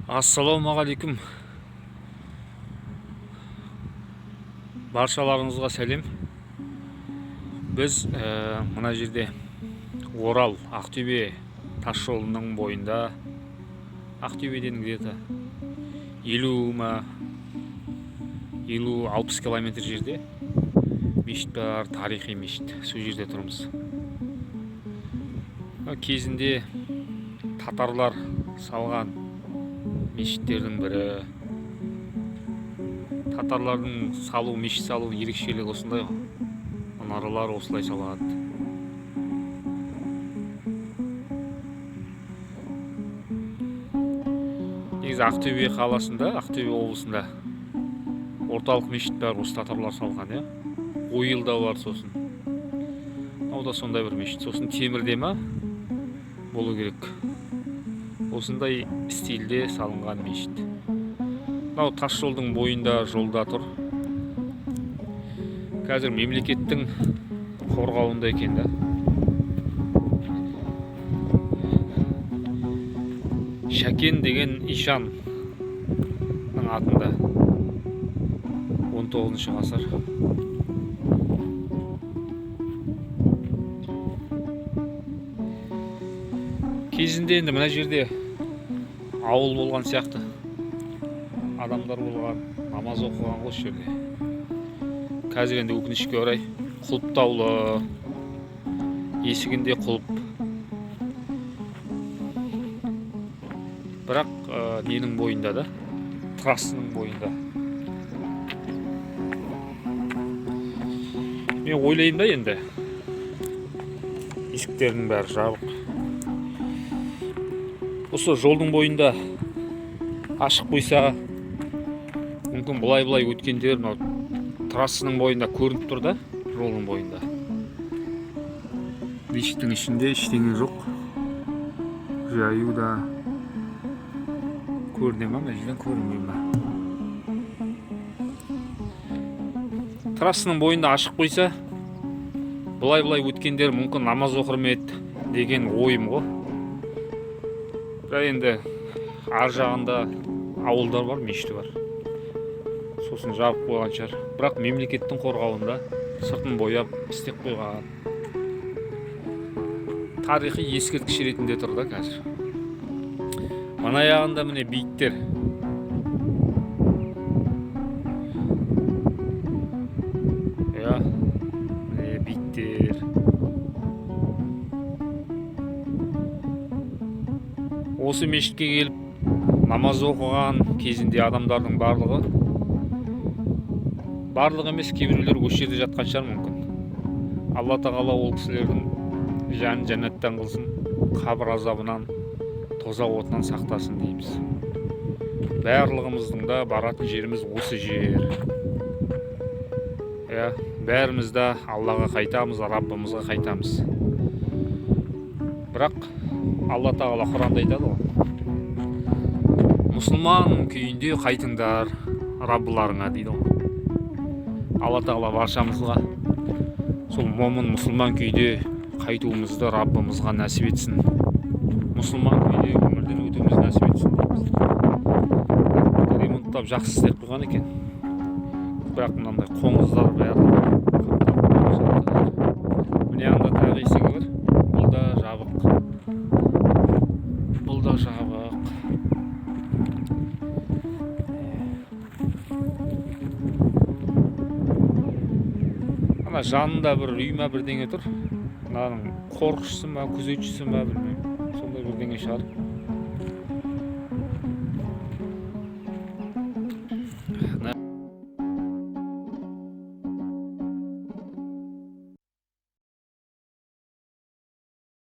Ассалаумағалейкум. Баршаларыңызға сәлем. Біз мына жерде Орал Ақтөбе тас жолының бойында, Ақтөбеден где-то 50-60 километр жерде мешіт бар, тарихи мешіт. Сол жерде тұрмыз. Кезінде татарлар салған мешіттердің бірі. Татарлардың мешіт салу ерекшелігі осындай. Мұнаралар осылай салады. Негізі Ақтөбе қаласында, Ақтөбе облысында орталық мешіт бар, осы татарлар салған, Ойылда бар сосын. Ода сондай бір мешіт. Сосын темірде ма болу керек. Осындай стильде салынған мешіт. Мынау тас жолдың бойында жолда тұр. Қазір мемлекеттің қорғауында екен да. Шәкен деген ишанның атында. 19 ғасыр. Кезінде енді мына жерде ауыл болған сияқты. Адамдар болған, намаз оқыған ғой жерде. Қазір енді өкінішке орай құлыптаулы, есігінде құлып. Бірақ ненің бойында да, трассының бойында. Мен ойлайым да енді, есіктердің бәрі жабық. Осы жолдың бойында ашық қойса, мүмкін бұлай өткендер трассының бойында көрініп тұр да, жолдың бойында. Мешіттің ішінде ештеңе жоқ. Жаю да көріне ма, мәжден көрінбей ма. Трассының бойында ашық қойса, бұлай өткендер мүмкін намаз оқыр ма еді деген ойым ғой. Енді ар жағында ауылдар бар, мешіті бар. Сосын жабық қойған шығар. Бірақ мемлекеттің қорғауында сыртын бояп істеп қойған. Тарихи ескерткіш ретінде тұр да қазір. Мына аяғында міне бейіттер. Міне бейіттер. Осы мешітке келіп намаз оқыған кезінде адамдардың барлығы емес, кейбіреулер осы жерде жатқан шығар мүмкін. Алла тағала ол кісілердің жанын жәннаттан қылсын, қабір азабынан, тозақ отынан сақтасын дейміз. Барлығымыздың да баратын жеріміз осы жер. Бәріміз де Аллаға қайтамыз, Раббымызға қайтамыз. Бірақ Алла тағала Құранда айтады ғой. Мұсылман күйінде қайтыңдар Раббыларыңа дейді ғой. Алла тағала баршамызға сол момын мұсылман күйде қайтуымызды Раббымызға нәсіп етсін. Мұсылман күйде өмірден өтуімізді нәсіп етсін дейміз. Ремонттап жақсы істеп қойған екен. Бірақ мынандай қоңыздар бәрі. Міне анда тағы есігі бар. Бұл да жабық. Ана жанында бір үй ма бірдеңе тұр. Мынаның қорықшысы ма, күзетшісі ма білмеймін. Сондай бірдеңе шығар.